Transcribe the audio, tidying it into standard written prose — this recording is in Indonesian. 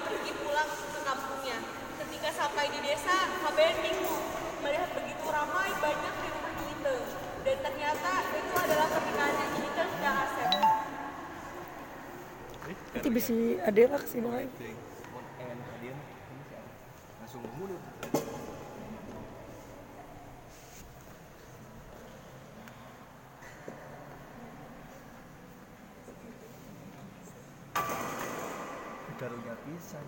pergi pulang ke kampungnya. Ketika sampai di desa, Kabayan bingung melihat begitu ramai banyak di rumah Nyite. Dan ternyata itu adalah pernikahannya Nyite dan Asep. Itu bisa ada lah kesini lagi. Langsung mulut. Karunya pisan.